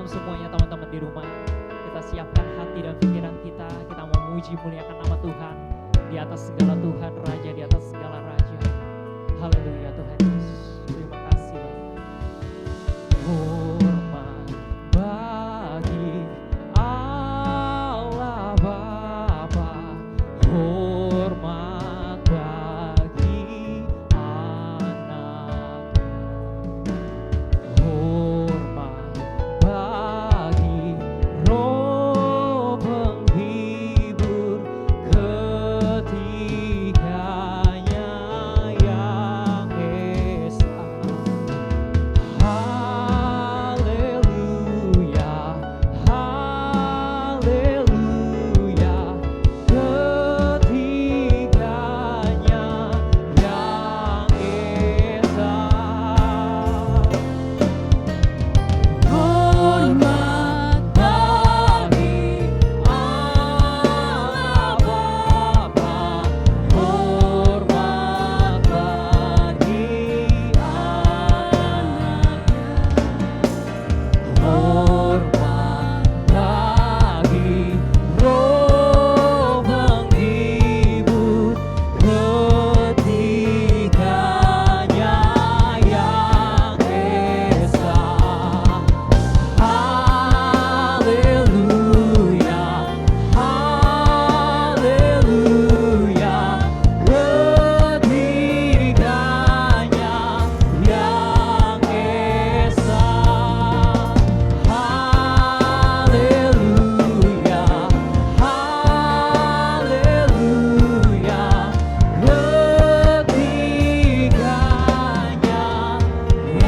semuanya teman-teman di rumah. Kita siapkan hati dan pikiran kita mau memuji muliakan nama Tuhan. Di atas segala Tuhan Raja, di atas segala Raja. Haleluya Tuhan Yesus. Terima kasih Bapa. Hormat bagi Allah Bapa. Hormat bagi anak. Hormat bagi Roh penghibur ketiganya yang esa. Haleluya, haleluya, ketiganya yang esa. Hormat bagi Allah Bapa, hormat bagi anaknya, hormat bagi Roh penghibur ketiganya yang esa. Haleluya, haleluya, ketiganya yang esa. Haleluya, haleluya, ketiganya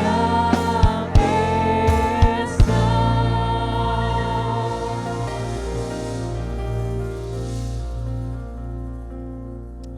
yang esa.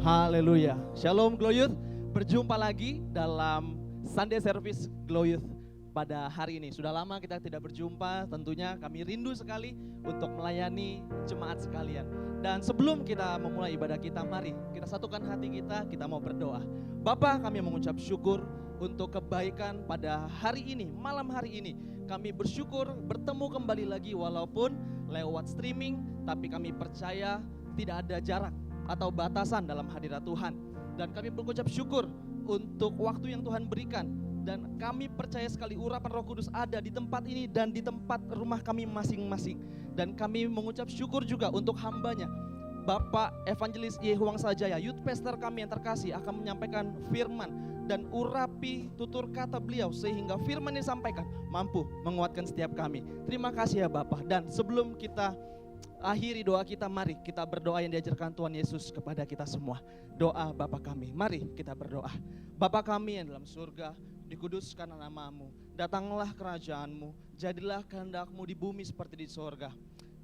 Haleluya. Shalom Glow Youth. Berjumpa lagi dalam Sunday Service Glow Youth pada hari ini. Sudah lama kita tidak berjumpa, tentunya kami rindu sekali untuk melayani jemaat sekalian. Dan sebelum kita memulai ibadah kita, mari kita satukan hati kita mau berdoa. Bapa, kami mengucap syukur untuk kebaikan pada hari ini, malam hari ini. Kami bersyukur bertemu kembali lagi walaupun lewat streaming, tapi kami percaya tidak ada jarak atau batasan dalam hadirat Tuhan. Dan kami mengucap syukur untuk waktu yang Tuhan berikan. Dan kami percaya sekali urapan Roh Kudus ada di tempat ini dan di tempat rumah kami masing-masing. Dan kami mengucap syukur juga untuk hambanya, Bapak Evangelis Yehuang Sajaya, Youth Pastor kami yang terkasih, akan menyampaikan firman dan urapi tutur kata beliau sehingga firman yang disampaikan mampu menguatkan setiap kami. Terima kasih ya Bapak. Dan sebelum kita akhiri doa kita, mari kita berdoa yang diajarkan Tuhan Yesus kepada kita semua. Doa Bapa kami, mari kita berdoa. Bapa kami yang dalam surga, dikuduskan namamu, datanglah kerajaanmu, jadilah kehendak-Mu di bumi seperti di surga.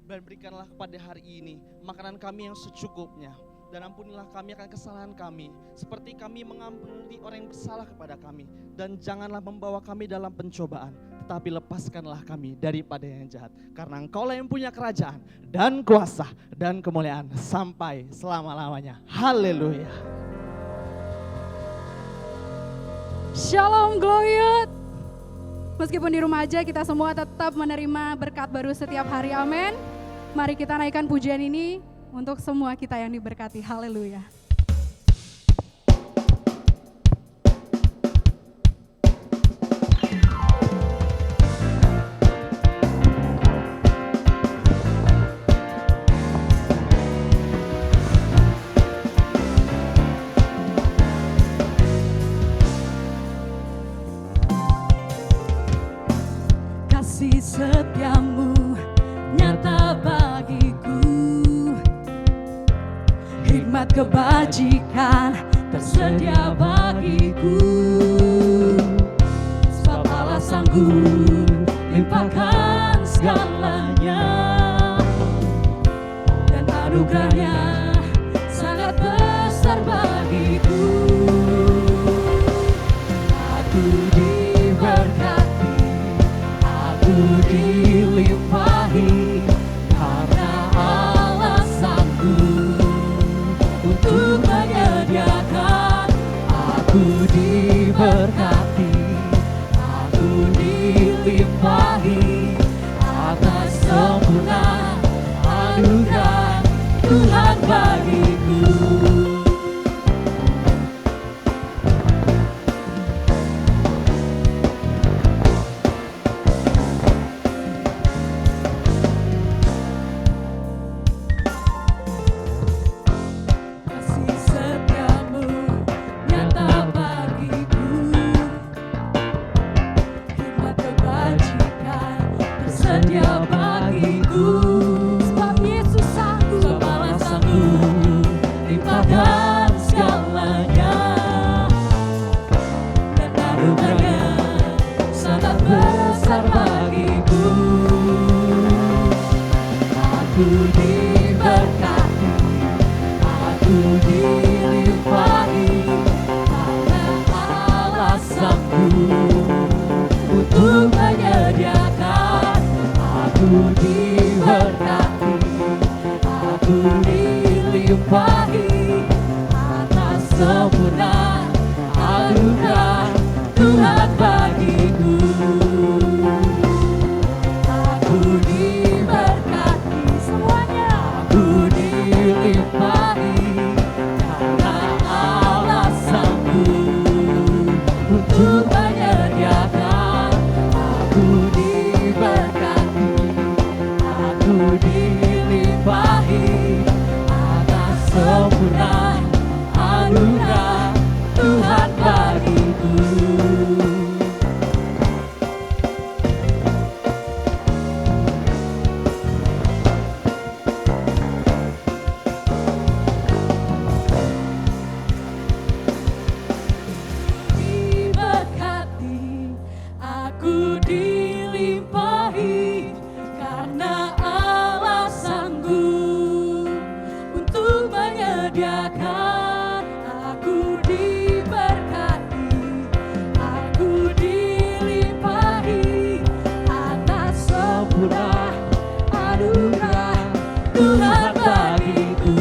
Dan berikanlah kepada hari ini makanan kami yang secukupnya. Dan ampunilah kami akan kesalahan kami, seperti kami mengampuni orang yang bersalah kepada kami. Dan janganlah membawa kami dalam pencobaan, tetapi lepaskanlah kami daripada yang jahat. Karena Engkaulah yang punya kerajaan dan kuasa dan kemuliaan sampai selama-lamanya. Haleluya. Shalom Glow Youth. Meskipun di rumah aja, kita semua tetap menerima berkat baru setiap hari, amin. Mari kita naikkan pujian ini untuk semua kita yang diberkati, haleluya. Kasih setiamu nyata bagiku, hikmat kebajikan tersedia bagiku. Sebab Allah sanggup limpahkan segalanya, dan anugerahnya sangat besar bagiku. Aku diberkati, aku dilimpahi, karena Allah sanggup untuk menyediakan. Aku diberkati, aku dilimpahi, sempurna anugerah Tuhan bagiku. Kasih setiamu nyata bagiku, hikmat kebajikan tersedia bagiku. Sebab Yesus sanggup, sebab Allah sanggup limpahkan segalanya, dan anugerahnya sangat besar bagiku. Aku diberkati, aku dilimpahi, karena Allah sanggup untuk menyediakan. Aku diberkati, aku dilimpahi, atas sempurna anugerah Tuhan bagiku. Aku diberkati semuanya, aku dilimpahi, karena Allah sanggup untuk menyediakan. Aku diberkati, aku dilimpahi, atas sempurna anugerah Tuhan bagiku. Diberkati, aku dilimpahi, karena Allah sanggup untuk menyediakan. Aku diberkati, aku dilimpahi, atas sempurna anugerah Tuhan bagiku.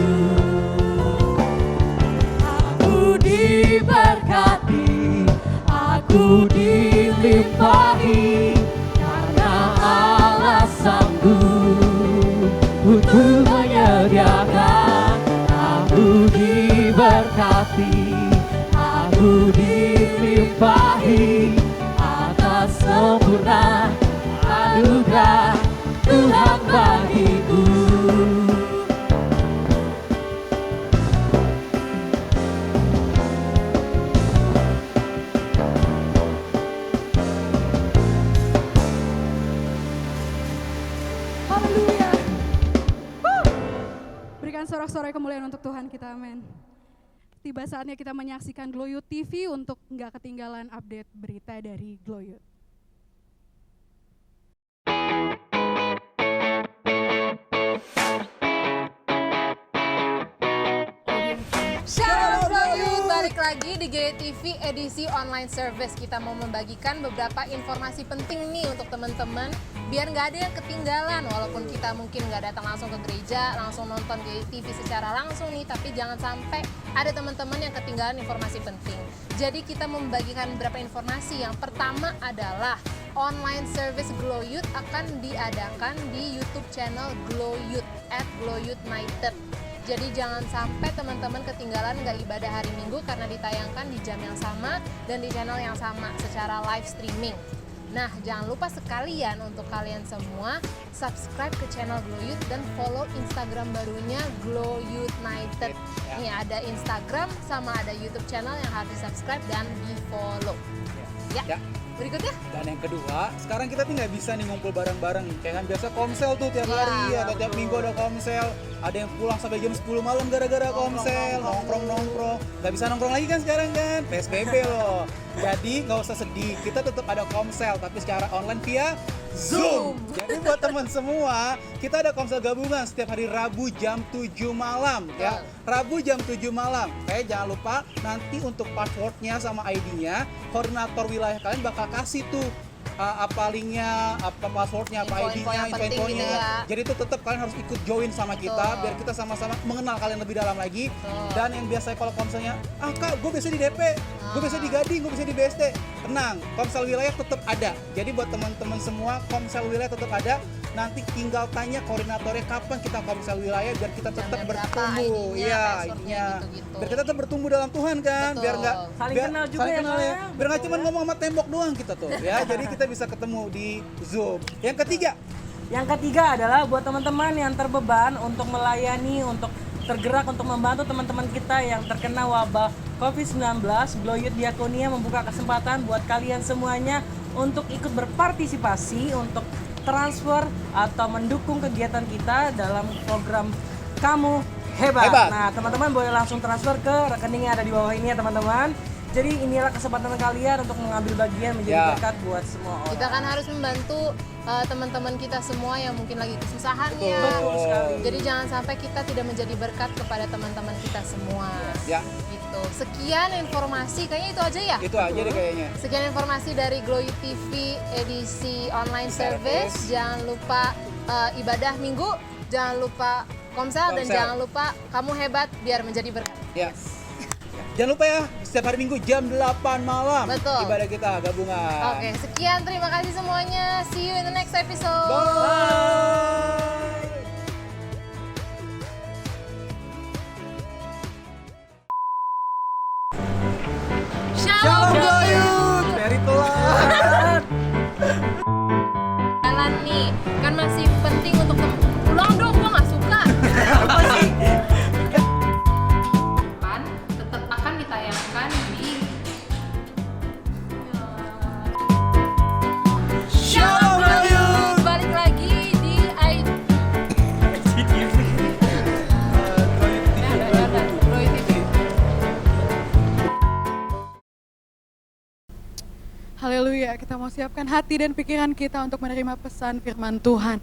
Aku diberkati, aku dilimpahi, karena Allah sanggup untuk menyediakan. Aku diberkati, aku dilimpahi, atas sempurna anugerah Tuhan bagiku. Haleluya. Berikan sorak-sorai kemuliaan untuk Tuhan kita, amin. Tiba saatnya kita menyaksikan Glow Youth TV untuk nggak ketinggalan update berita dari Glow Youth. Shalom Glow Youth, balik lagi di GTV edisi online service. Kita mau membagikan beberapa informasi penting nih untuk teman-teman biar nggak ada yang ketinggalan. Walaupun kita mungkin nggak datang langsung ke gereja, langsung nonton GTV secara langsung nih, tapi jangan sampai ada teman-teman yang ketinggalan informasi penting. Jadi kita membagikan beberapa informasi. Yang pertama adalah online service Glow Youth akan diadakan di YouTube channel Glow Youth @GlowYouthUnited. Jadi jangan sampai teman-teman ketinggalan nggak ibadah hari Minggu karena ditayangkan di jam yang sama dan di channel yang sama secara live streaming. Nah, jangan lupa sekalian untuk kalian semua subscribe ke channel Glow Youth dan follow Instagram barunya Glow Youth United. Nih ada Instagram sama ada YouTube channel yang harus di-subscribe dan di-follow. Ya. Berikutnya. Dan yang kedua, sekarang kita tuh nggak bisa nih ngumpul bareng-bareng. Kayak kan biasa komsel tuh tiap hari atau tiap minggu ada komsel. Ada yang pulang sampai jam 10 malam gara-gara komsel, nongkrong. Nggak bisa nongkrong lagi kan sekarang kan, PSBB loh. Jadi nggak usah sedih, kita tetap ada komsel tapi secara online via Zoom. Jadi buat teman semua, kita ada komsel gabungan setiap hari Rabu jam 7 malam ya. Rabu jam 7 malam. Oke, jangan lupa nanti untuk passwordnya sama ID-nya, koordinator wilayah kalian bakal kasih tuh apa linknya, apa passwordnya, apa Info-info ID-nya, yang penting info-infonya. gitu ya. Jadi itu tetap kalian harus ikut join sama kita biar kita sama-sama mengenal kalian lebih dalam lagi. Dan yang biasanya kalau komselnya, kak gue biasa di DP, gue biasa di Gading, gue biasa di BSD. Tenang, komsel wilayah tetap ada. Jadi buat teman-teman semua, komsel wilayah tetap ada. nanti tinggal tanya koordinatornya kapan kita komsel wilayah biar kita tetap Jamnya berapa, bertumbuh. ID-nya, Iya, passwordnya, ID-nya. gitu-gitu. Biar kita tetap bertumbuh dalam Tuhan kan, Betul. biar nggak Saling biar- kenal juga saling ya, kenal Kak, ya. ya. Biar nggak Betul cuma ya. ngomong sama tembok doang kita tuh ya. Jadi kita bisa ketemu di Zoom. Yang ketiga, Yang ketiga adalah buat teman-teman yang terbeban untuk melayani, untuk tergerak untuk membantu teman-teman kita yang terkena wabah COVID-19, Glow Youth Diakonia membuka kesempatan buat kalian semuanya untuk ikut berpartisipasi untuk transfer atau mendukung kegiatan kita dalam program Kamu Hebat. Hebat. Nah, teman-teman boleh langsung transfer ke rekening yang ada di bawah ini ya, teman-teman. Jadi inilah kesempatan kalian untuk mengambil bagian menjadi Ya. berkat buat semua orang. Kita kan harus membantu teman-teman kita semua yang mungkin lagi kesusahan ya. Betul sekali. Jadi jangan sampai kita tidak menjadi berkat kepada teman-teman kita semua. ya Gitu. Sekian informasi, kayaknya itu aja ya. itu aja deh kayaknya. Sekian informasi dari Glow Youth TV edisi online service. Jangan lupa ibadah minggu, jangan lupa komsel, dan Komsel. jangan lupa kamu hebat biar menjadi berkat. Ya. Jangan lupa ya, setiap hari Minggu jam 8 malam Betul. ibadah kita gabungan. Oke, sekian, terima kasih semuanya. See you in the next episode. Bye. Shalom Glow Youth. Very telat. Jalan nih, kan masih penting untuk ulang dong, gua nggak suka. Kan tetap akan ditayangkan di Shalom Glow Youth. Balik lagi di Glow Youth TV. Haleluya, kita mau siapkan hati dan pikiran kita untuk menerima pesan firman Tuhan.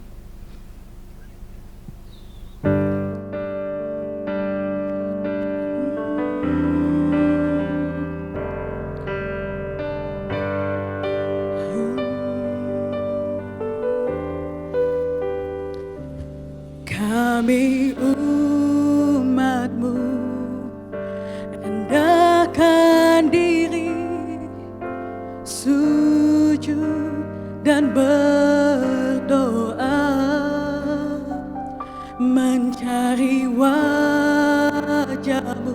Kami umat-Mu rendahkan diri, sujud dan berdoa, mencari wajah-Mu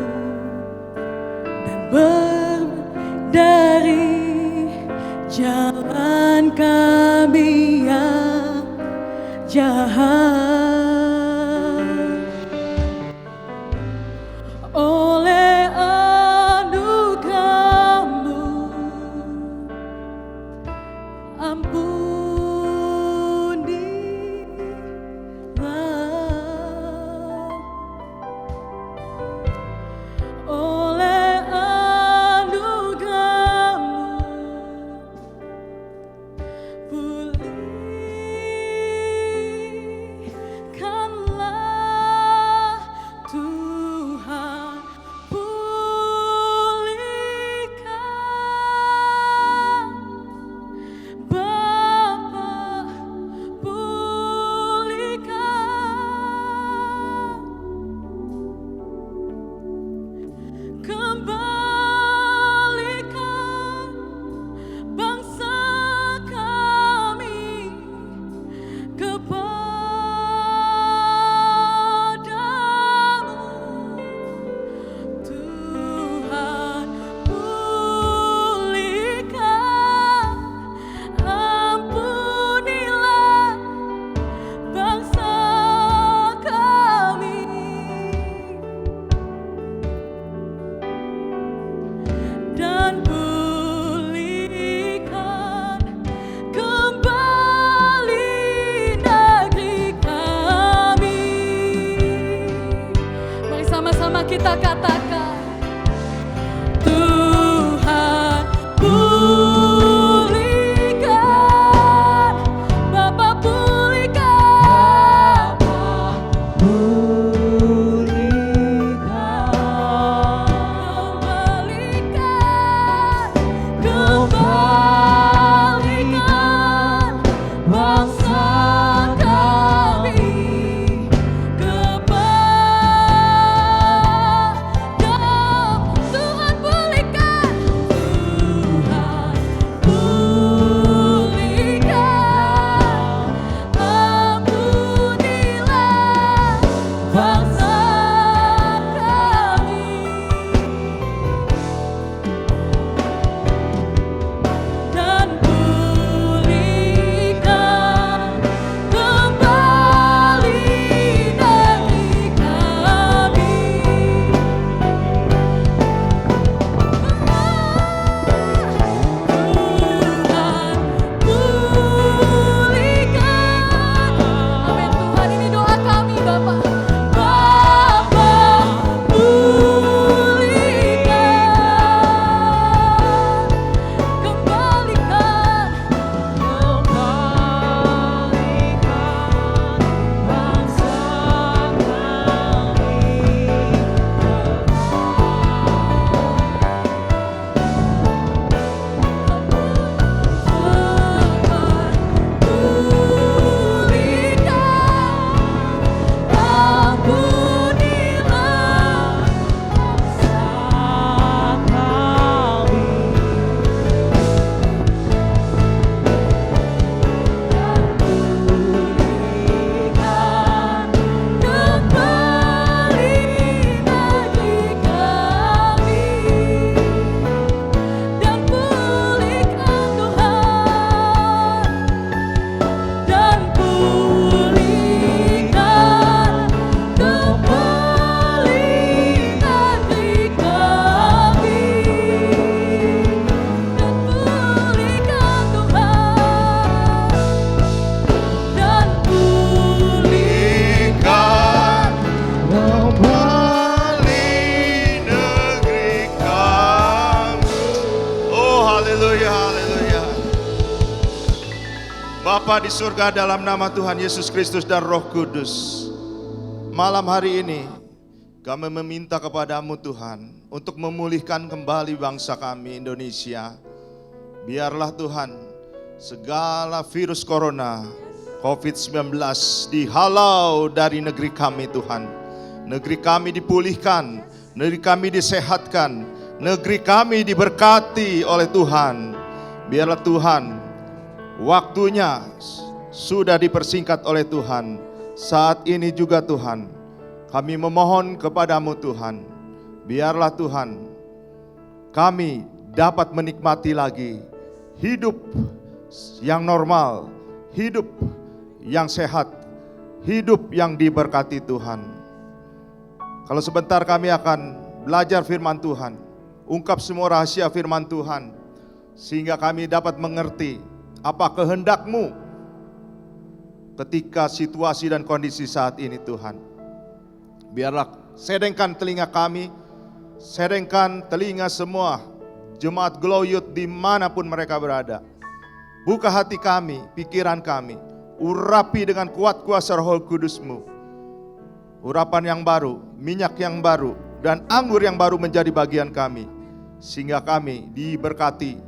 dan dari jalan kami yang jahat. Oleh anugerah-Mu ampunilah. Oleh anugerah-Mu pulihkanlah Tuhan, pulihkan Bapa, pulihkan kembalikan bangsa kami kepadamu, Tuhan, pulihkan, ampunilah bangsa kami, dan pulihkan kembali negeri kami. Mari sama-sama kita katakan, Tuhan pulihkan, Bapa pulihkan, kembalikan bangsa kami kepadamu, Bapa di surga, dalam nama Tuhan Yesus Kristus dan Roh Kudus, malam hari ini kami meminta kepadamu Tuhan untuk memulihkan kembali bangsa kami Indonesia. Biarlah Tuhan segala virus corona COVID-19 dihalau dari negeri kami Tuhan. Negeri kami dipulihkan, negeri kami disehatkan, negeri kami diberkati oleh Tuhan. Biarlah Tuhan waktunya sudah dipersingkat oleh Tuhan. Saat ini juga Tuhan, kami memohon kepadamu Tuhan, biarlah Tuhan kami dapat menikmati lagi hidup yang normal, hidup yang sehat, hidup yang diberkati Tuhan. Kalau sebentar kami akan belajar firman Tuhan, ungkap semua rahasia firman Tuhan, sehingga kami dapat mengerti apa kehendak-Mu ketika situasi dan kondisi saat ini Tuhan. Biarlah sedengkan telinga kami, sedengkan telinga semua jemaat Glow Youth dimanapun mereka berada. Buka hati kami, pikiran kami, urapi dengan kuat kuasa Roh Kudus-Mu. Urapan yang baru, minyak yang baru, dan anggur yang baru menjadi bagian kami, sehingga kami diberkati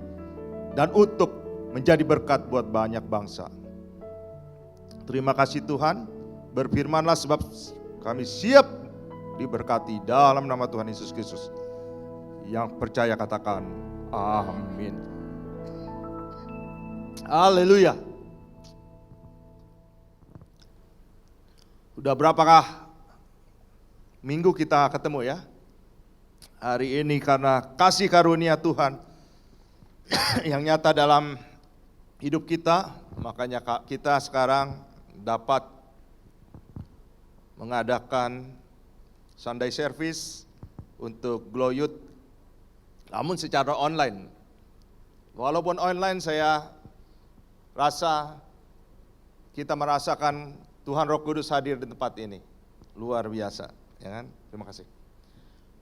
dan untuk menjadi berkat buat banyak bangsa. Terima kasih Tuhan, berfirmanlah sebab kami siap diberkati dalam nama Tuhan Yesus Kristus. Yang percaya katakan amin. Haleluya. Udah berapakah minggu kita ketemu ya? Hari ini karena kasih karunia Tuhan yang nyata dalam hidup kita, makanya kita sekarang dapat mengadakan Sunday service untuk Glow Youth, namun secara online. Walaupun online, saya rasa kita merasakan Tuhan Roh Kudus hadir di tempat ini. Luar biasa, ya kan? Terima kasih.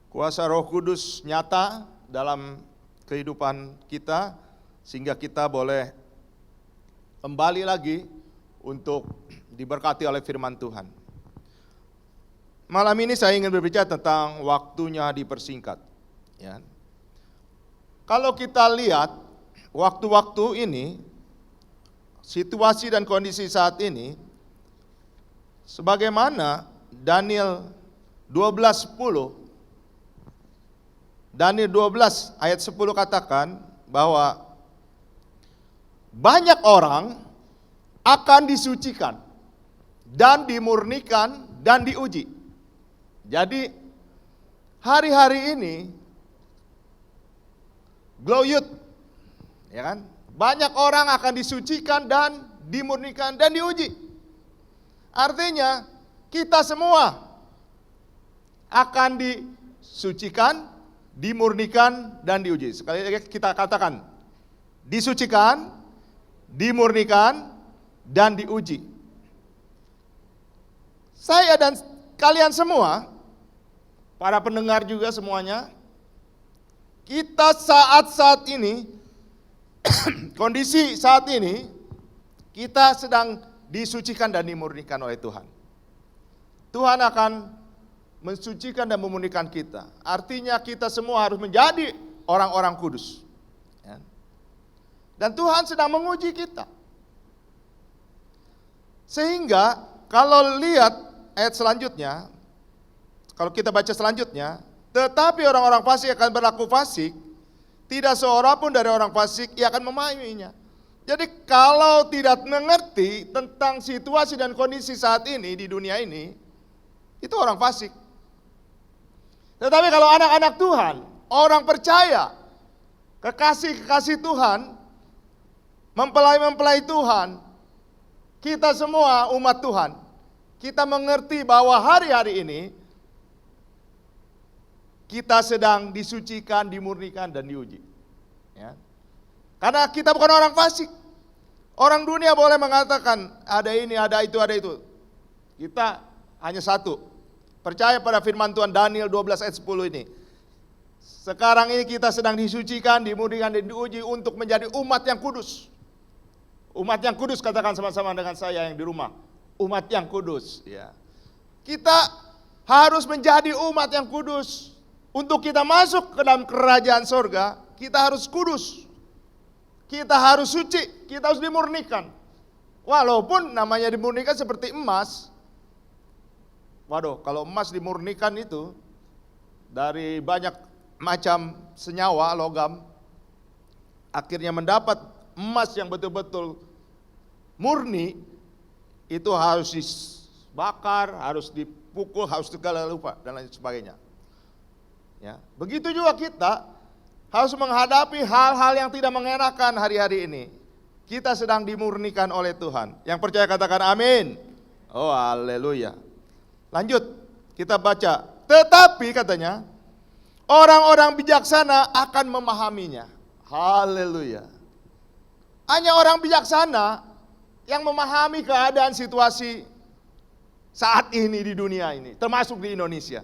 Kuasa Roh Kudus nyata dalam kehidupan kita, sehingga kita boleh kembali lagi untuk diberkati oleh firman Tuhan. Malam ini saya ingin berbicara tentang waktunya dipersingkat. Ya. Kalau kita lihat waktu-waktu ini, situasi dan kondisi saat ini, sebagaimana Daniel 12:10, Daniel 12 ayat 10 katakan bahwa banyak orang akan disucikan dan dimurnikan dan diuji. Jadi hari-hari ini Glow Youth, ya kan? Banyak orang akan disucikan dan dimurnikan dan diuji. Artinya kita semua akan disucikan, dimurnikan dan diuji. Sekali lagi kita katakan, disucikan, dimurnikan, dan diuji. Saya dan kalian semua, para pendengar juga semuanya, kita saat ini, kondisi saat ini, kita sedang disucikan dan dimurnikan oleh Tuhan. Tuhan akan mensucikan dan memurnikan kita. Artinya kita semua harus menjadi orang-orang kudus. Dan Tuhan sedang menguji kita. Sehingga kalau lihat ayat selanjutnya, kalau kita baca selanjutnya, tetapi orang-orang fasik akan berlaku fasik, tidak seorang pun dari orang fasik ia akan memajuinya. Jadi kalau tidak mengerti tentang situasi dan kondisi saat ini di dunia ini, itu orang fasik. Tetapi kalau anak-anak Tuhan, orang percaya, kekasih-kekasih Tuhan, mempelai-mempelai Tuhan, kita semua umat Tuhan, kita mengerti bahwa hari-hari ini kita sedang disucikan, dimurnikan, dan diuji. Ya. Karena kita bukan orang fasik. Orang dunia boleh mengatakan ada ini, ada itu, ada itu. Kita hanya satu, percaya pada firman Tuhan Daniel 12 ayat 10 ini. Sekarang ini kita sedang disucikan, dimurnikan, dan diuji untuk menjadi umat yang kudus. Umat yang kudus, katakan sama-sama dengan saya yang di rumah. Umat yang kudus. Ya. Kita harus menjadi umat yang kudus. Untuk kita masuk ke dalam kerajaan sorga, kita harus kudus. Kita harus suci, kita harus dimurnikan. Walaupun namanya dimurnikan seperti emas. Waduh, kalau emas dimurnikan itu dari banyak macam senyawa, logam, akhirnya mendapat emas yang betul-betul murni, itu harus dibakar, harus dipukul, harus segala lupa, dan lain sebagainya. Ya, begitu juga kita harus menghadapi hal-hal yang tidak mengenakan hari-hari ini. Kita sedang dimurnikan oleh Tuhan. Yang percaya katakan amin. Oh, haleluya. Lanjut, kita baca. Tetapi katanya, orang-orang bijaksana akan memahaminya. Haleluya. Hanya orang bijaksana yang memahami keadaan situasi saat ini di dunia ini, termasuk di Indonesia.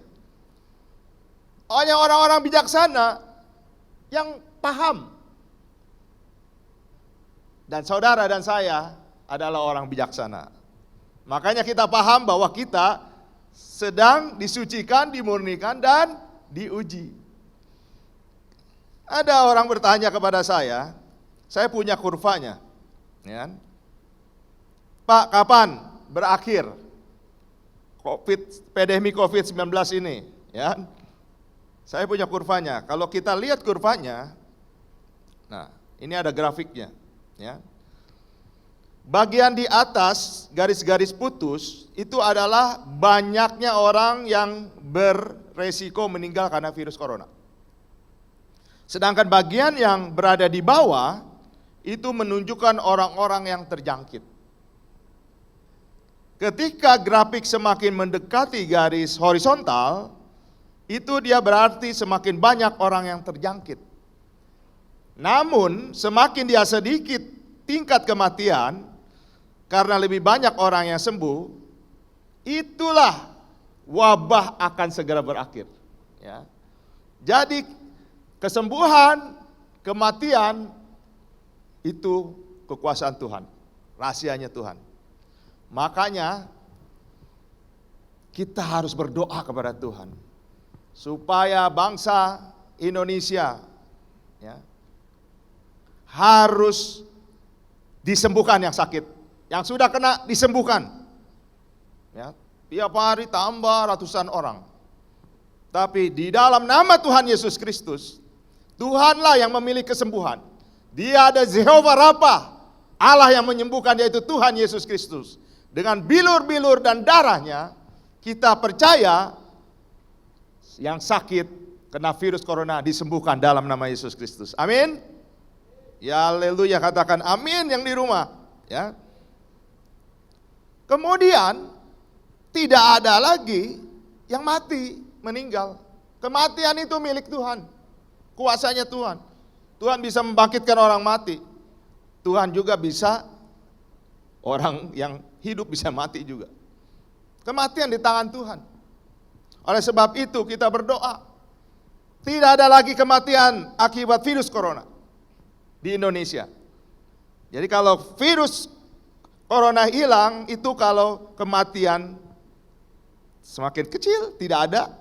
Hanya orang-orang bijaksana yang paham. Dan saudara dan saya adalah orang bijaksana. Makanya kita paham bahwa kita sedang disucikan, dimurnikan, dan diuji. Ada orang bertanya kepada saya punya kurvanya. Ya. Pak, kapan berakhir pandemi COVID-19 ini? Ya. Saya punya kurvanya. Kalau kita lihat kurvanya, nah ini ada grafiknya. Ya. Bagian di atas garis-garis putus itu adalah banyaknya orang yang beresiko meninggal karena virus corona. Sedangkan bagian yang berada di bawah itu menunjukkan orang-orang yang terjangkit. Ketika grafik semakin mendekati garis horizontal, itu dia berarti semakin banyak orang yang terjangkit. Namun semakin dia sedikit tingkat kematian, karena lebih banyak orang yang sembuh, itulah wabah akan segera berakhir. Ya. Jadi kesembuhan, kematian, itu kekuasaan Tuhan, rahasianya Tuhan. Makanya kita harus berdoa kepada Tuhan, supaya bangsa Indonesia ya, harus disembuhkan yang sakit. Yang sudah kena disembuhkan. Ya, tiap hari tambah ratusan orang. Tapi di dalam nama Tuhan Yesus Kristus, Tuhanlah yang memiliki kesembuhan. Dia ada Jehovah Rapha, Allah yang menyembuhkan, yaitu Tuhan Yesus Kristus. Dengan bilur-bilur dan darahnya, kita percaya yang sakit kena virus corona disembuhkan dalam nama Yesus Kristus. Amin. Ya haleluya, katakan amin yang di rumah. Ya. Kemudian tidak ada lagi yang mati, meninggal. Kematian itu milik Tuhan. Kuasanya Tuhan. Tuhan bisa membangkitkan orang mati. Tuhan juga bisa orang yang hidup bisa mati juga. Kematian di tangan Tuhan. Oleh sebab itu kita berdoa. Tidak ada lagi kematian akibat virus corona di Indonesia. Jadi kalau virus corona hilang, itu kalau kematian semakin kecil, tidak ada,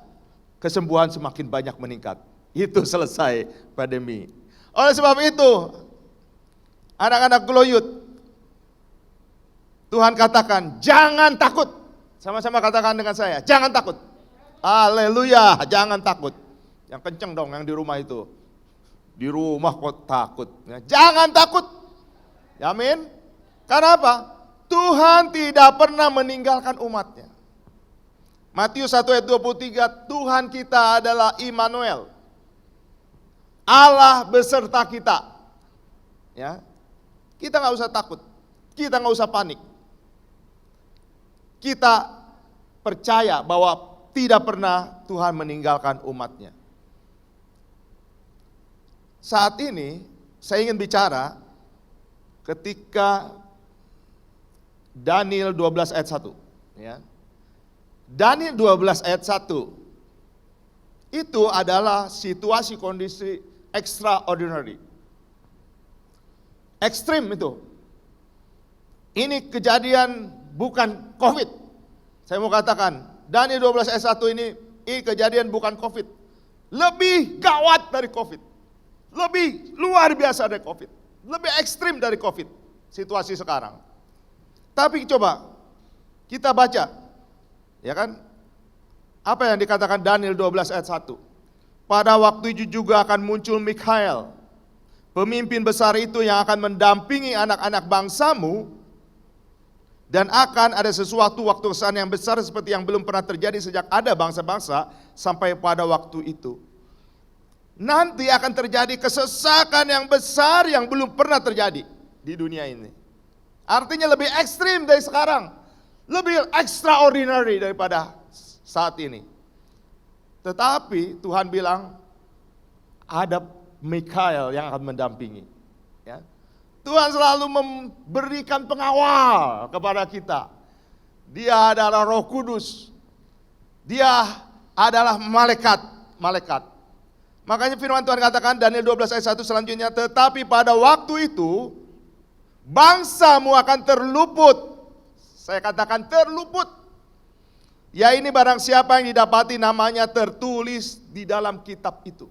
kesembuhan semakin banyak meningkat. Itu selesai pandemi. Oleh sebab itu, anak-anak Gloyut, Tuhan katakan, jangan takut. Sama-sama katakan dengan saya, jangan takut. Haleluya, jangan takut. Yang kenceng dong yang di rumah itu. Di rumah kok takut. Jangan takut. Amin. Karena apa? Tuhan tidak pernah meninggalkan umatnya. Matius 1 ayat 23, Tuhan kita adalah Immanuel. Allah beserta kita. Ya. Kita nggak usah takut. Kita nggak usah panik. Kita percaya bahwa tidak pernah Tuhan meninggalkan umatnya. Saat ini saya ingin bicara ketika Daniel 12 ayat 1. Ya. Daniel 12 ayat 1 itu adalah situasi kondisi extraordinary. Ekstrim itu. Ini kejadian bukan COVID. Saya mau katakan, Daniel 12 ayat 1 ini kejadian bukan COVID. Lebih gawat dari COVID. Lebih luar biasa dari COVID. Lebih ekstrim dari COVID. Situasi sekarang. Tapi coba kita baca. Ya kan? Apa yang dikatakan Daniel 12 ayat 1? Pada waktu itu juga akan muncul Mikhael, pemimpin besar itu yang akan mendampingi anak-anak bangsamu, dan akan ada sesuatu waktu kesana yang besar seperti yang belum pernah terjadi sejak ada bangsa-bangsa sampai pada waktu itu. Nanti akan terjadi kesesakan yang besar yang belum pernah terjadi di dunia ini. Artinya lebih ekstrim dari sekarang, lebih extraordinary daripada saat ini. Tetapi Tuhan bilang ada Mikhael yang akan mendampingi. Ya. Tuhan selalu memberikan pengawal kepada kita. Dia adalah Roh Kudus. Dia adalah malaikat. Makanya firman Tuhan katakan Daniel 12 ayat 1 selanjutnya, tetapi pada waktu itu bangsamu akan terluput. Saya katakan terluput. Ya ini barang siapa yang didapati namanya tertulis di dalam kitab itu.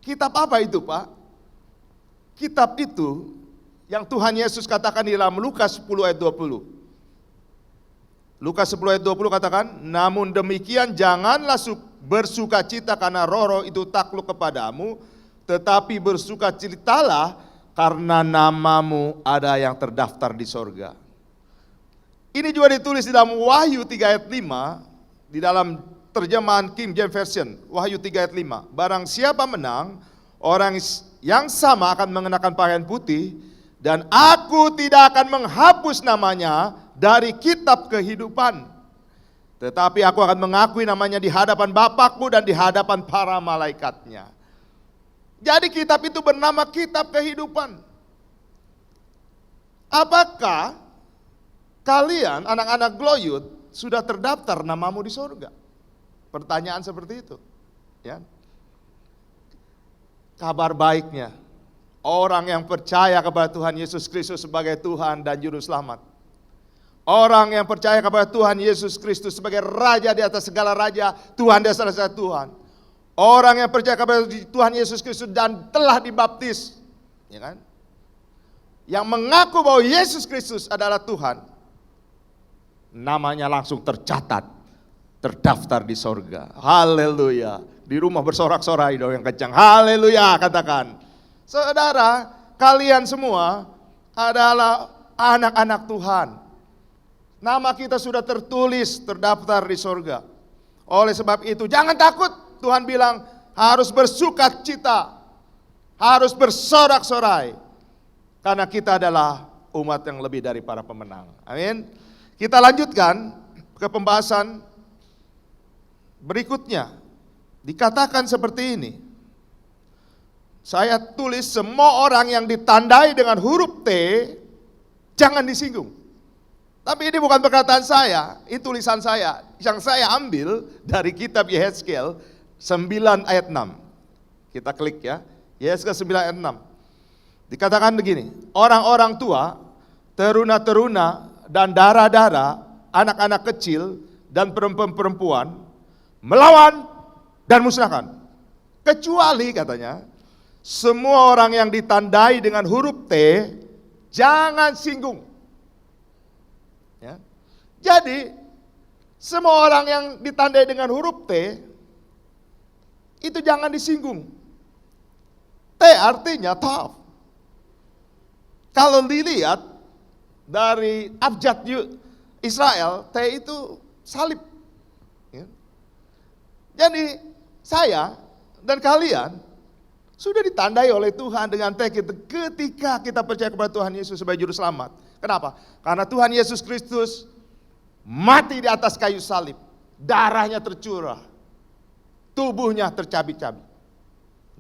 Kitab apa itu, Pak? Kitab itu yang Tuhan Yesus katakan di dalam Lukas 10 ayat 20. Lukas 10 ayat 20 katakan, namun demikian janganlah bersukacita karena roh-roh itu takluk kepadamu, tetapi bersukacitalah karena namamu ada yang terdaftar di sorga. Ini juga ditulis di dalam Wahyu 3 ayat 5, di dalam terjemahan King James Version, Wahyu 3 ayat 5. Barang siapa menang, orang yang sama akan mengenakan pakaian putih, dan aku tidak akan menghapus namanya dari kitab kehidupan. Tetapi aku akan mengakui namanya di hadapan Bapakku dan di hadapan para malaikatnya. Jadi kitab itu bernama kitab kehidupan. Apakah kalian, anak-anak Gloyut, sudah terdaftar namamu di surga? Pertanyaan seperti itu. Ya. Kabar baiknya, orang yang percaya kepada Tuhan Yesus Kristus sebagai Tuhan dan Juru Selamat. Orang yang percaya kepada Tuhan Yesus Kristus sebagai Raja di atas segala Raja, Tuhan di atas segala Tuhan. Orang yang percaya kepada Tuhan Yesus Kristus dan telah dibaptis. Ya kan? Yang mengaku bahwa Yesus Kristus adalah Tuhan, namanya langsung tercatat, terdaftar di sorga. Haleluya. Di rumah bersorak-sorai dong yang kencang. Haleluya, katakan. Saudara, kalian semua adalah anak-anak Tuhan. Nama kita sudah tertulis, terdaftar di sorga. Oleh sebab itu, jangan takut. Tuhan bilang harus bersukacita, harus bersorak-sorai. Karena kita adalah umat yang lebih dari para pemenang. Amin. Kita lanjutkan ke pembahasan berikutnya. Dikatakan seperti ini. Saya tulis semua orang yang ditandai dengan huruf T, jangan disinggung. Tapi ini bukan perkataan saya, ini tulisan saya. Yang saya ambil dari kitab Yehezkiel 9 ayat 6. Kita klik ya, Yehezkiel 9 ayat 6. Dikatakan begini, orang-orang tua, teruna-teruna, dan darah-darah, anak-anak kecil dan perempuan-perempuan melawan dan musnahkan. Kecuali katanya, semua orang yang ditandai dengan huruf T, jangan singgung. Ya. Jadi, semua orang yang ditandai dengan huruf T, itu jangan disinggung. T artinya tough. Kalau dilihat, dari abjad Israel, T itu salib. Ya. Jadi saya dan kalian sudah ditandai oleh Tuhan dengan T ketika kita percaya kepada Tuhan Yesus sebagai Juru Selamat. Kenapa? Karena Tuhan Yesus Kristus mati di atas kayu salib. Darahnya tercurah. Tubuhnya tercabik-cabik.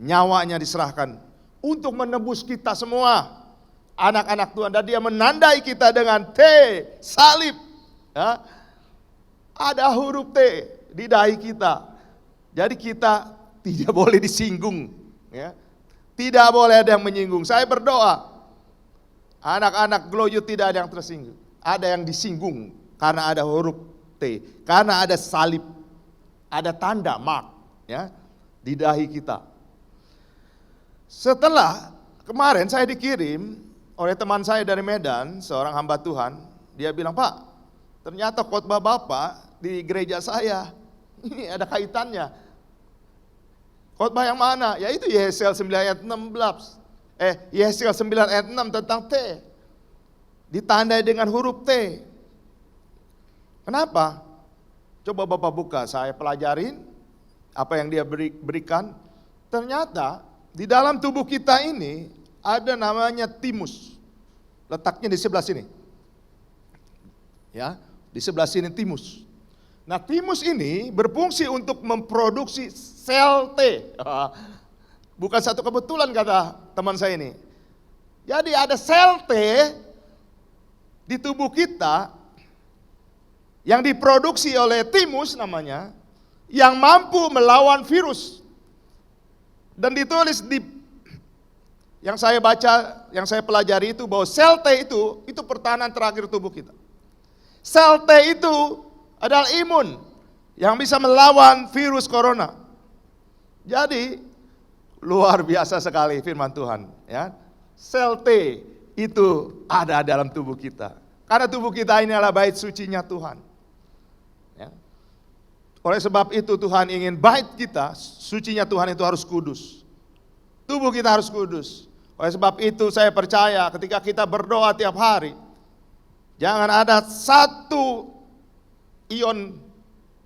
Nyawanya diserahkan untuk menebus kita semua. Anak-anak Tuhan, dan dia menandai kita dengan T, salib. Ya. Ada huruf T di dahi kita. Jadi kita tidak boleh disinggung. Ya. Tidak boleh ada yang menyinggung. Saya berdoa, Anak-anak Gloyut tidak ada yang tersinggung. Ada yang disinggung karena ada huruf T, karena ada salib, ada tanda mark ya di dahi kita. Setelah kemarin saya dikirim oleh teman saya dari Medan, seorang hamba Tuhan, dia bilang, "Pak, ternyata khotbah Bapak di gereja saya ini ada kaitannya." Khotbah yang mana? Yaitu Yesaya 9 ayat 16. Yesaya 9 ayat 6 tentang T. Ditandai dengan huruf T. Kenapa? Coba Bapak buka, saya pelajarin apa yang dia berikan. Ternyata di dalam tubuh kita ini ada namanya timus. Letaknya di sebelah sini. Ya, di sebelah sini timus. Nah, timus ini berfungsi untuk memproduksi sel T. Bukan satu kebetulan kata teman saya ini. Jadi ada sel T di tubuh kita yang diproduksi oleh timus namanya, yang mampu melawan virus. Dan ditulis di yang saya baca, yang saya pelajari itu bahwa sel T itu pertahanan terakhir tubuh kita. Sel T itu adalah imun yang bisa melawan virus corona. Jadi luar biasa sekali firman Tuhan, ya. Sel T itu ada dalam tubuh kita. Karena tubuh kita ini adalah bait sucinya Tuhan. Ya. Oleh sebab itu Tuhan ingin bait kita, sucinya Tuhan itu harus kudus. Tubuh kita harus kudus. Oleh sebab itu saya percaya ketika kita berdoa tiap hari, jangan ada satu ion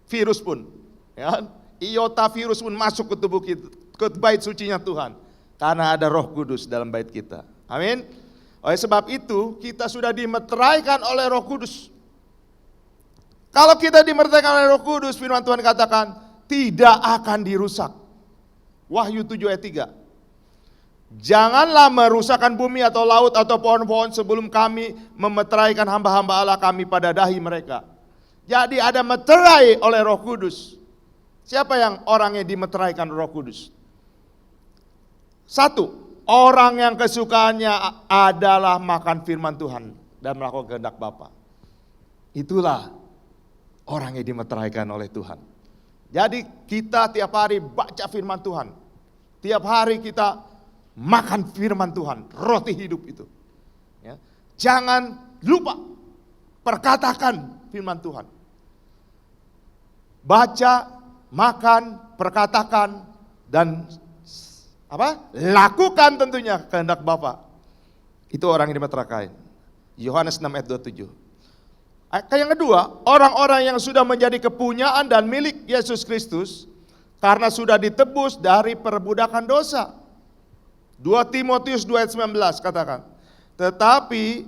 virus pun, ya, iota virus pun masuk ke tubuh kita, ke bait sucinya Tuhan, karena ada Roh Kudus dalam bait kita. Amin. Oleh sebab itu kita sudah dimeteraikan oleh Roh Kudus. Kalau kita dimeteraikan oleh Roh Kudus, firman Tuhan katakan tidak akan dirusak. Wahyu 7 ayat 3. Janganlah merusakkan bumi atau laut atau pohon-pohon sebelum kami memeteraikan hamba-hamba Allah kami pada dahi mereka. Jadi ada meterai oleh Roh Kudus. Siapa yang orangnya dimeteraikan Roh Kudus? Satu, orang yang kesukaannya adalah makan firman Tuhan dan melakukan kehendak Bapa. Itulah orang yang dimeteraikan oleh Tuhan. Jadi kita tiap hari baca firman Tuhan. Tiap hari kita makan firman Tuhan, roti hidup itu. Ya. Jangan lupa perkatakan firman Tuhan. Baca, makan, perkatakan, dan lakukan tentunya kehendak Bapa. Itu orang yang dimeteraikan. Yohanes 6 ayat 27. Yang kedua, orang-orang yang sudah menjadi kepunyaan dan milik Yesus Kristus karena sudah ditebus dari perbudakan dosa. 2 Timotius 2 ayat 19 katakan, tetapi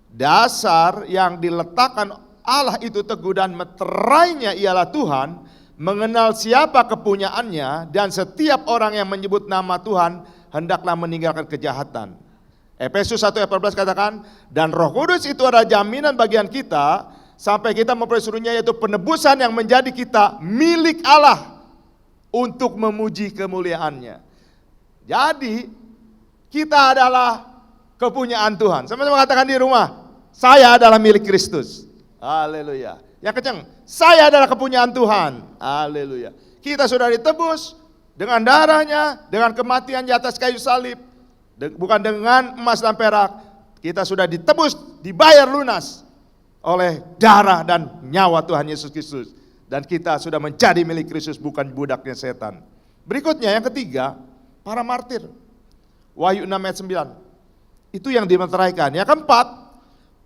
dasar yang diletakkan Allah itu teguh dan meterainya ialah Tuhan, mengenal siapa kepunyaannya, dan setiap orang yang menyebut nama Tuhan hendaklah meninggalkan kejahatan. Efesus 1 ayat 14 katakan, dan Roh Kudus itu adalah jaminan bagian kita sampai kita memperoleh suruhnya, yaitu penebusan yang menjadi kita milik Allah untuk memuji kemuliaannya. Jadi kita adalah kepunyaan Tuhan. Sama-sama katakan di rumah, saya adalah milik Kristus. Haleluya. Yang kencang, saya adalah kepunyaan Tuhan. Haleluya. Kita sudah ditebus dengan darahnya, dengan kematian di atas kayu salib. Bukan dengan emas dan perak. Kita sudah ditebus, dibayar lunas oleh darah dan nyawa Tuhan Yesus Kristus. Dan kita sudah menjadi milik Kristus, bukan budaknya setan. Berikutnya yang ketiga, para martir. Wahyu 6 ayat 9. Itu yang dimeteraikan. Yang keempat,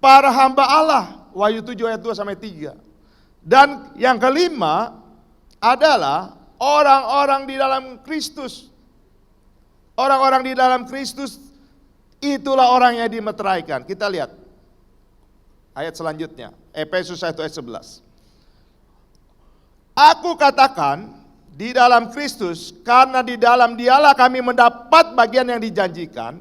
para hamba Allah. Wahyu 7 ayat 2 sampai 3. Dan yang kelima adalah orang-orang di dalam Kristus. Orang-orang di dalam Kristus itulah orang yang dimeteraikan. Kita lihat ayat selanjutnya, Efesus 1 ayat 11. Aku katakan di dalam Kristus, karena di dalam Dialah kami mendapat bagian yang dijanjikan.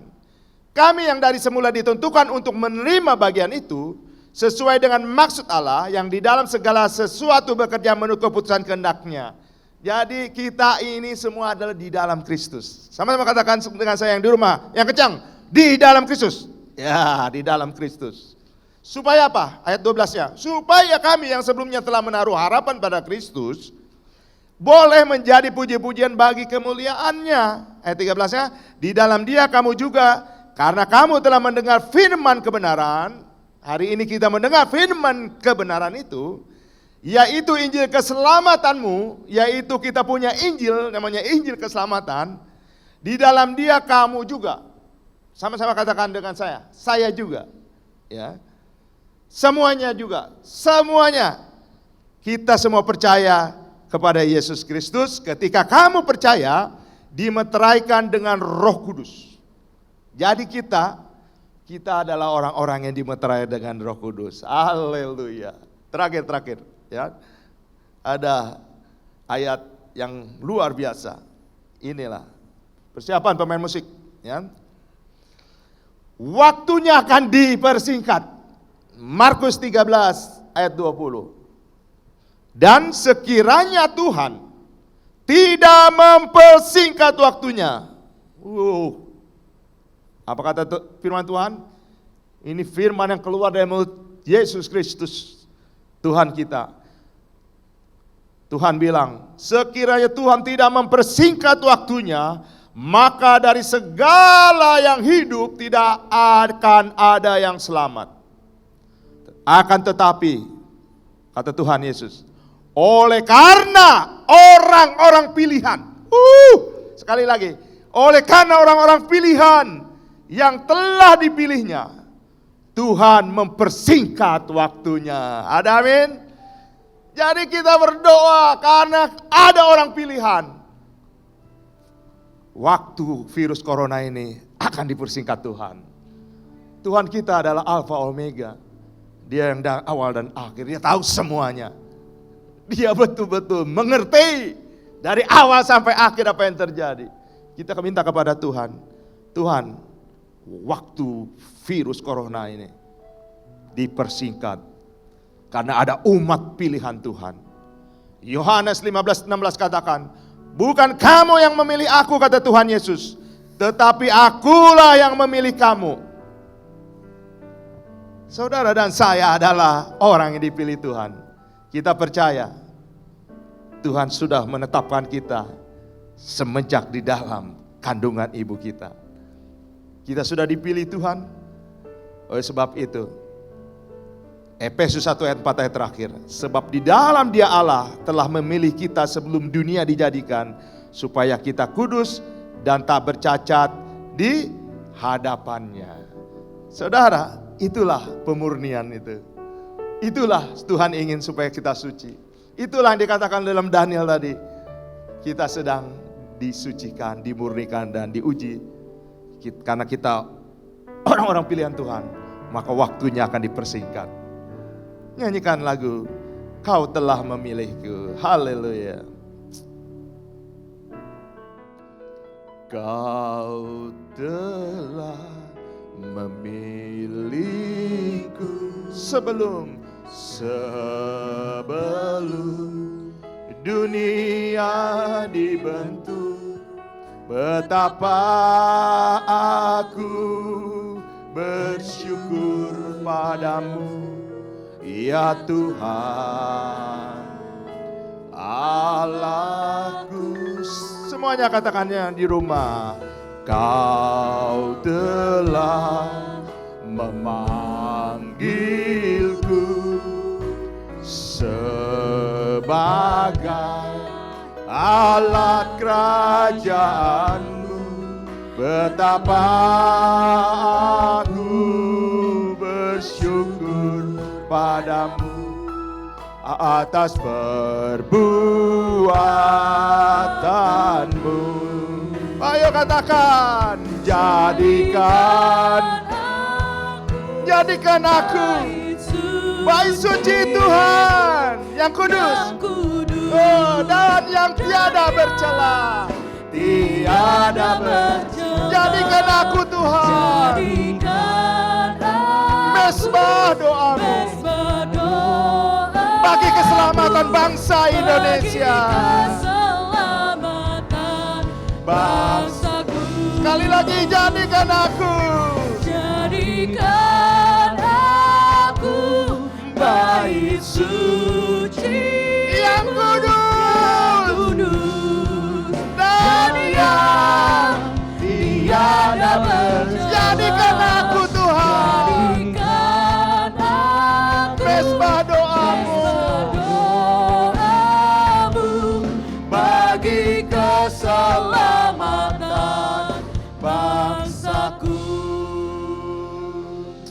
Kami yang dari semula ditentukan untuk menerima bagian itu sesuai dengan maksud Allah yang di dalam segala sesuatu bekerja menurut keputusan kehendak-Nya. Jadi kita ini semua adalah di dalam Kristus. Sama-sama katakan dengan saya yang di rumah, yang kencang, di dalam Kristus. Ya, di dalam Kristus. Supaya apa? Ayat 12-nya. Supaya kami yang sebelumnya telah menaruh harapan pada Kristus boleh menjadi puji-pujian bagi kemuliaannya. Ayat 13-nya. Di dalam Dia kamu juga, karena kamu telah mendengar firman kebenaran. Hari ini kita mendengar firman kebenaran itu, yaitu Injil keselamatanmu, yaitu kita punya Injil, namanya Injil keselamatan. Di dalam Dia kamu juga. Sama-sama katakan dengan saya juga. Ya. Semuanya juga, semuanya. Kita semua percaya kepada Yesus Kristus. Ketika kamu percaya, dimeteraikan dengan Roh Kudus. Jadi kita adalah orang-orang yang dimeterai dengan Roh Kudus. Haleluya. Terakhir ya. Ada ayat yang luar biasa. Inilah persiapan pemain musik, ya. Waktunya akan dipersingkat. Markus 13 ayat 20. Dan sekiranya Tuhan tidak mempersingkat waktunya. Apa kata firman Tuhan? Ini firman yang keluar dari mulut Yesus Kristus, Tuhan kita. Tuhan bilang, sekiranya Tuhan tidak mempersingkat waktunya, maka dari segala yang hidup tidak akan ada yang selamat. Akan tetapi, kata Tuhan Yesus, oleh karena orang-orang pilihan, sekali lagi, oleh karena orang-orang pilihan yang telah dipilihnya, Tuhan mempersingkat waktunya. Ada amin? Jadi kita berdoa karena ada orang pilihan. Waktu virus corona ini akan dipersingkat Tuhan. Tuhan kita adalah Alfa Omega. Dia yang awal dan akhir, Dia tahu semuanya. Dia betul-betul mengerti dari awal sampai akhir apa yang terjadi. Kita minta kepada Tuhan, Tuhan, waktu virus corona ini dipersingkat karena ada umat pilihan Tuhan. Yohanes 15:16 katakan, bukan kamu yang memilih aku, kata Tuhan Yesus, tetapi akulah yang memilih kamu. Saudara dan saya adalah orang yang dipilih Tuhan. Kita percaya Tuhan sudah menetapkan kita semenjak di dalam kandungan ibu kita. Kita sudah dipilih Tuhan. Oleh sebab itu, Efesus 1 ayat 4 ayat terakhir. Sebab di dalam Dia Allah telah memilih kita sebelum dunia dijadikan, supaya kita kudus dan tak bercacat di hadapannya. Saudara, itulah pemurnian itu. Itulah Tuhan ingin supaya kita suci. Itulah yang dikatakan dalam Daniel tadi. Kita sedang disucikan, dimurnikan dan diuji. Karena kita orang-orang pilihan Tuhan, maka waktunya akan dipersingkat. Nyanyikan lagu Kau Telah Memilihku. Haleluya. Kau telah memilihku sebelum dunia dibentuk. Betapa aku bersyukur padamu, ya Tuhan Allahku. Semuanya katakannya di rumah. Kau telah memanggilku sebagai alat kerajaanmu. Betapa aku bersyukur padamu atas perbuatanmu. Ayo katakan, jadikan aku bait suci Tuhan yang kudus, dan yang tiada bercela. Jadikan aku Tuhan mesbah doamu bagi keselamatan bangsa Indonesia. Sekali lagi, jadikan aku Jadikan aku bait suci yang kudus dan yang tiada jadikan aku Tuhan Jadikan aku mesbah doamu doamu bagi keselamatan bangsaku.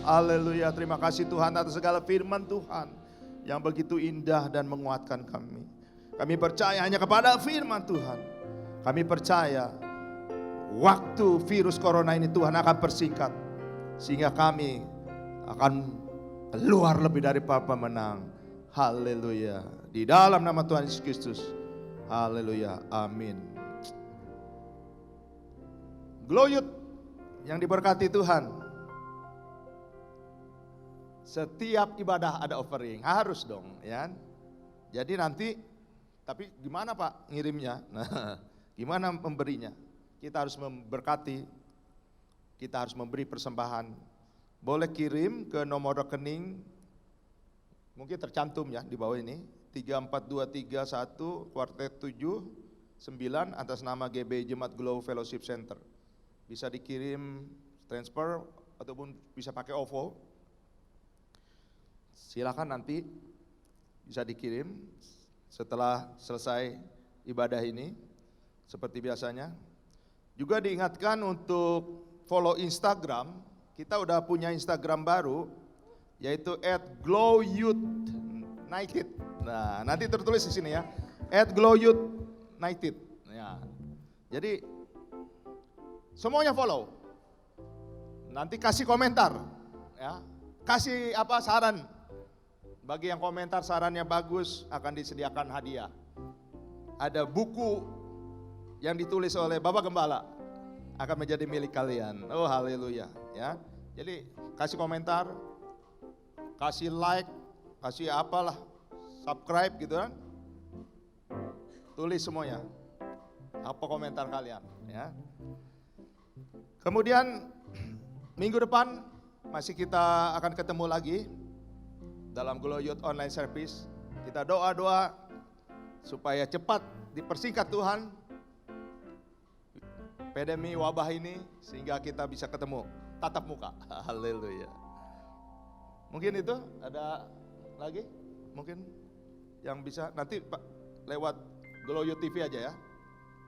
Haleluya, terima kasih Tuhan atas segala firman Tuhan yang begitu indah dan menguatkan kami. Kami percaya hanya kepada firman Tuhan. Kami percaya waktu virus corona ini Tuhan akan persingkat. Sehingga kami akan keluar lebih dari pemenang. Haleluya. Di dalam nama Tuhan Yesus Kristus. Haleluya. Amin. Gloyut yang diberkati Tuhan. Setiap ibadah ada offering, harus dong, ya. Jadi nanti, tapi gimana Pak ngirimnya? Nah, gimana memberinya? Kita harus memberkati, kita harus memberi persembahan. Boleh kirim ke nomor rekening, mungkin tercantum ya di bawah ini, 34231 kuartet 79 atas nama GB Jemaat Glow Fellowship Center. Bisa dikirim transfer ataupun bisa pakai OVO. Silakan nanti bisa dikirim setelah selesai ibadah ini seperti biasanya. Juga diingatkan untuk follow Instagram. Kita udah punya Instagram baru yaitu @glowyouthunited. Nah, nanti tertulis di sini ya, @glowyouthunited. Ya. Jadi semuanya follow. Nanti kasih komentar ya. Kasih apa saran. Bagi yang komentar sarannya bagus akan disediakan hadiah. Ada buku yang ditulis oleh Bapak Gembala akan menjadi milik kalian. Oh haleluya ya. Jadi kasih komentar, kasih like, kasih apalah, subscribe gitu kan. Tulis semuanya. Apa komentar kalian ya. Kemudian minggu depan masih kita akan ketemu lagi dalam Glow Youth Online Service. Kita doa-doa supaya cepat dipersingkat Tuhan pandemi wabah ini sehingga kita bisa ketemu tatap muka. Haleluya. Mungkin itu ada lagi? Mungkin yang bisa nanti Pak lewat Glow Youth TV aja ya.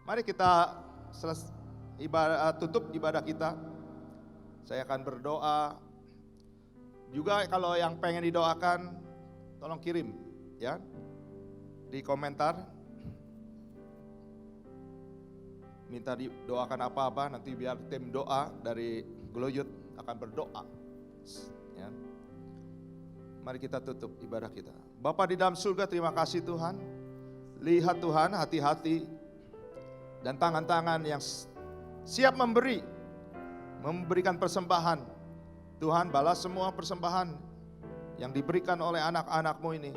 Mari kita tutup ibadah kita. Saya akan berdoa. Juga kalau yang pengen didoakan, tolong kirim ya di komentar. Minta didoakan apa-apa, nanti biar tim doa dari Glow Youth akan berdoa. Ya. Mari kita tutup ibadah kita. Bapa di dalam surga, terima kasih Tuhan. Lihat Tuhan hati-hati dan tangan-tangan yang siap memberikan persembahan. Tuhan balas semua persembahan yang diberikan oleh anak-anak-Mu ini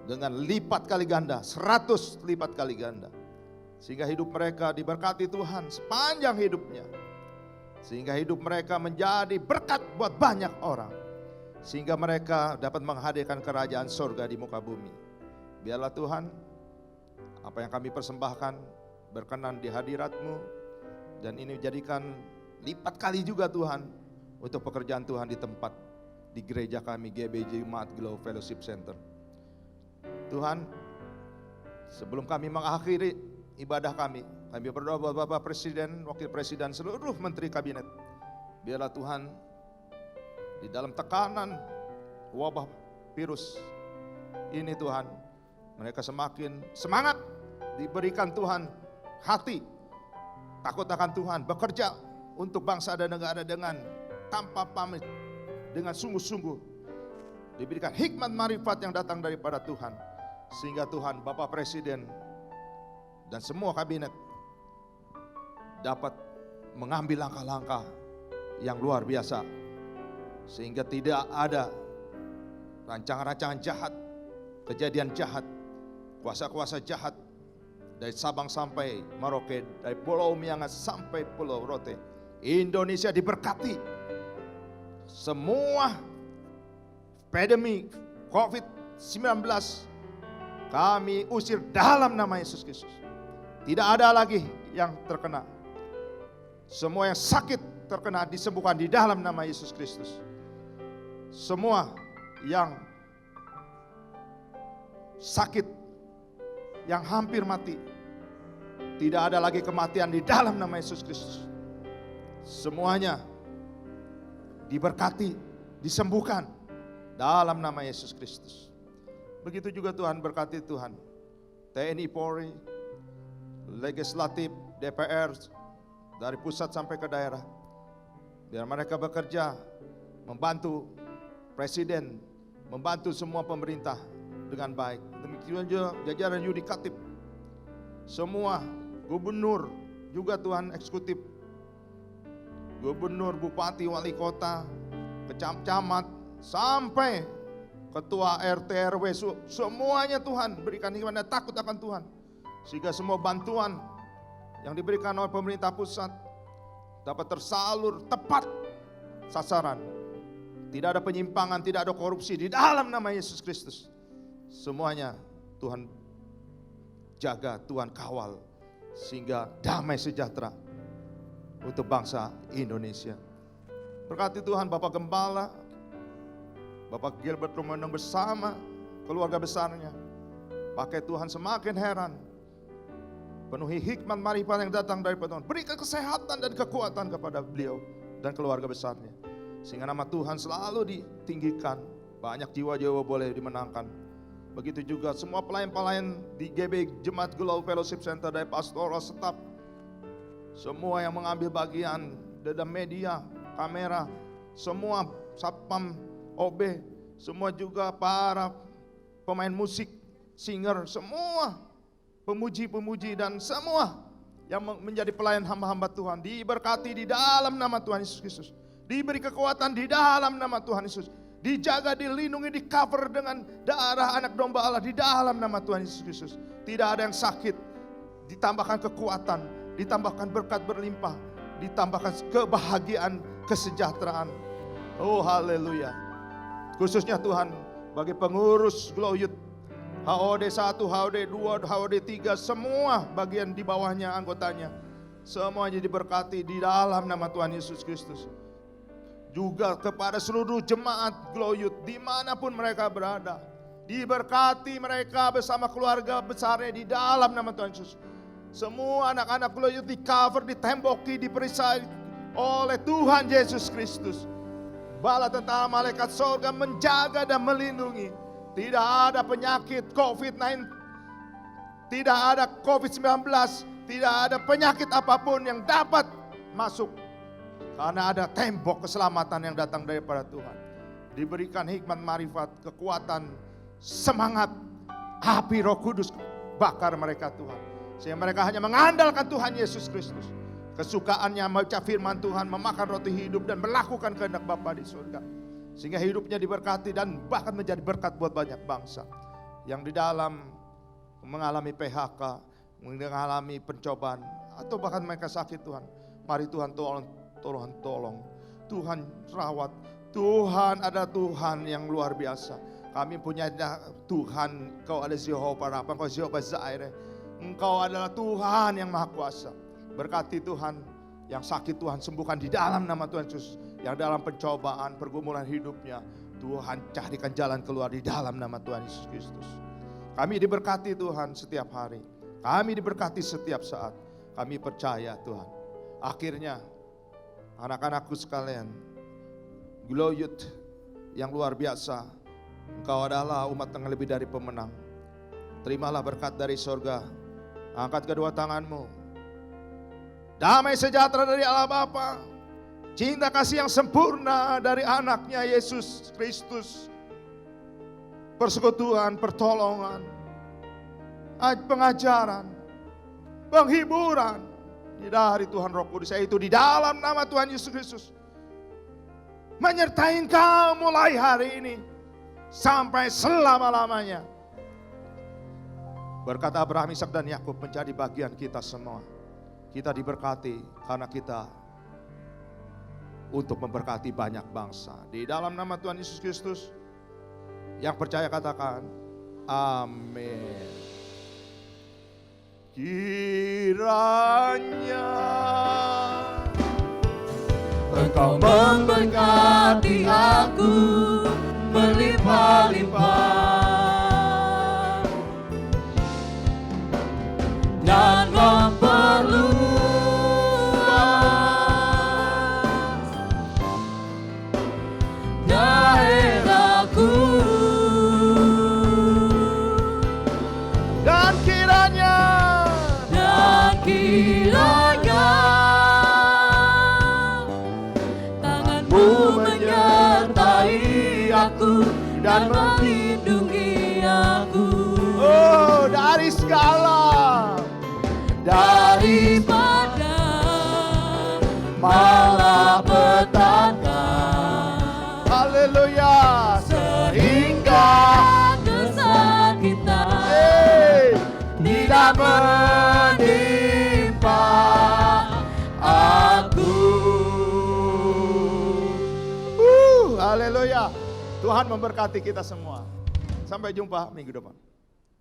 dengan lipat kali ganda, 100 lipat kali ganda. Sehingga hidup mereka diberkati Tuhan sepanjang hidupnya. Sehingga hidup mereka menjadi berkat buat banyak orang. Sehingga mereka dapat menghadirkan kerajaan surga di muka bumi. Biarlah Tuhan, apa yang kami persembahkan berkenan di hadirat-Mu. Dan ini jadikan lipat kali juga Tuhan untuk pekerjaan Tuhan di tempat di gereja kami GBJ Jemaat Glow Fellowship Center. Tuhan, sebelum kami mengakhiri ibadah kami berdoa buat Bapak Presiden, Wakil Presiden, seluruh Menteri Kabinet. Biarlah Tuhan di dalam tekanan wabah virus ini Tuhan, mereka semakin semangat, diberikan Tuhan hati takut akan Tuhan, bekerja untuk bangsa dan negara dengan tanpa pamit, dengan sungguh-sungguh. Diberikan hikmat marifat yang datang daripada Tuhan. Sehingga Tuhan, Bapak Presiden dan semua kabinet dapat mengambil langkah-langkah yang luar biasa. Sehingga tidak ada rancangan-rancangan jahat, kejadian jahat, kuasa-kuasa jahat dari Sabang sampai Merauke, dari Pulau Miangas sampai Pulau Rote. Indonesia diberkati semua pandemi COVID-19 kami usir dalam nama Yesus Kristus. Tidak ada lagi yang terkena. Semua yang sakit terkena disembuhkan di dalam nama Yesus Kristus. Semua yang sakit, yang hampir mati, tidak ada lagi kematian di dalam nama Yesus Kristus. Semuanya diberkati, disembuhkan dalam nama Yesus Kristus. Begitu juga Tuhan, berkati Tuhan TNI Polri, legislatif, DPR, dari pusat sampai ke daerah. Biar mereka bekerja, membantu presiden, membantu semua pemerintah dengan baik. Demikian juga jajaran yudikatif, semua gubernur, juga Tuhan eksekutif, gubernur, bupati, wali kota, camat, sampai ketua RT RW, semuanya Tuhan berikan hikmat dan takut akan Tuhan, sehingga semua bantuan yang diberikan oleh pemerintah pusat dapat tersalur tepat sasaran. Tidak ada penyimpangan, tidak ada korupsi di dalam nama Yesus Kristus. Semuanya Tuhan jaga, Tuhan kawal, sehingga damai sejahtera untuk bangsa Indonesia. Berkati Tuhan Bapak Gembala, Bapak Gilbert Romanong bersama keluarga besarnya. Pakai Tuhan semakin heran. Penuhi hikmat marifat yang datang dari Tuhan. Berikan kesehatan dan kekuatan kepada beliau dan keluarga besarnya. Sehingga nama Tuhan selalu ditinggikan. Banyak jiwa-jiwa boleh dimenangkan. Begitu juga semua pelayan-pelayan di GB Jemaat Global Fellowship Center dari pastoral staff. Semua yang mengambil bagian dalam media, kamera, semua satpam, OB, semua juga para pemain musik, singer, semua pemuji-pemuji dan semua yang menjadi pelayan hamba-hamba Tuhan diberkati di dalam nama Tuhan Yesus Kristus. Diberi kekuatan di dalam nama Tuhan Yesus. Dijaga, dilindungi, di cover dengan darah anak domba Allah di dalam nama Tuhan Yesus Kristus. Tidak ada yang sakit, ditambahkan kekuatan, ditambahkan berkat berlimpah, ditambahkan kebahagiaan, kesejahteraan. Oh haleluya. Khususnya Tuhan bagi pengurus Glow Youth, HOD 1, HOD 2, HOD 3, semua bagian di bawahnya anggotanya. Semuanya diberkati di dalam nama Tuhan Yesus Kristus. Juga kepada seluruh jemaat Glow Youth dimanapun mereka berada. Diberkati mereka bersama keluarga besarnya di dalam nama Tuhan Yesus. Semua anak-anak Glow Youth di cover, ditemboki, diperisai oleh Tuhan Yesus Kristus. Bala tentara malaikat surga menjaga dan melindungi. Tidak ada penyakit COVID-19, tidak ada COVID-19, tidak ada penyakit apapun yang dapat masuk. Karena ada tembok keselamatan yang datang daripada Tuhan. Diberikan hikmat marifat, kekuatan, semangat, api Roh Kudus bakar mereka Tuhan. Sehingga mereka hanya mengandalkan Tuhan Yesus Kristus. Kesukaannya membaca firman Tuhan, memakan roti hidup dan melakukan kehendak Bapa di surga. Sehingga hidupnya diberkati dan bahkan menjadi berkat buat banyak bangsa. Yang di dalam mengalami PHK, mengalami pencobaan, atau bahkan mereka sakit Tuhan. Mari Tuhan tolong. Tuhan rawat. Tuhan ada Tuhan yang luar biasa. Kami punya Tuhan, Engkau ada Jehovah Rafa, Engkau Jehovah Zaire. Engkau adalah Tuhan yang Maha Kuasa. Berkati Tuhan, yang sakit Tuhan sembuhkan di dalam nama Tuhan Yesus. Yang dalam pencobaan, pergumulan hidupnya, Tuhan carikan jalan keluar di dalam nama Tuhan Yesus Kristus. Kami diberkati Tuhan setiap hari. Kami diberkati setiap saat. Kami percaya Tuhan. Akhirnya, anak-anakku sekalian, Glow Youth yang luar biasa, Engkau adalah umat yang lebih dari pemenang. Terimalah berkat dari surga. Angkat kedua tanganmu. Damai sejahtera dari Allah Bapa, cinta kasih yang sempurna dari anaknya Yesus Kristus, persekutuan, pertolongan, pengajaran, penghiburan dari Tuhan Roh Kudus, yaitu di dalam nama Tuhan Yesus Kristus, menyertai engkau mulai hari ini sampai selama-lamanya. Berkat Abraham, Ishak dan Yakub menjadi bagian kita semua. Kita diberkati karena kita untuk memberkati banyak bangsa. Di dalam nama Tuhan Yesus Kristus, yang percaya katakan, amin. Kiranya Engkau memberkati aku berlimpah-limpah dan memperluas daerahku, dan kiranya tanganmu menyertai aku dan melindungi aku, oh, dari segala, daripada malapetaka. Haleluya. Sehingga kesakitan tidak menimpa aku. Haleluya. Tuhan memberkati kita semua. Sampai jumpa minggu depan.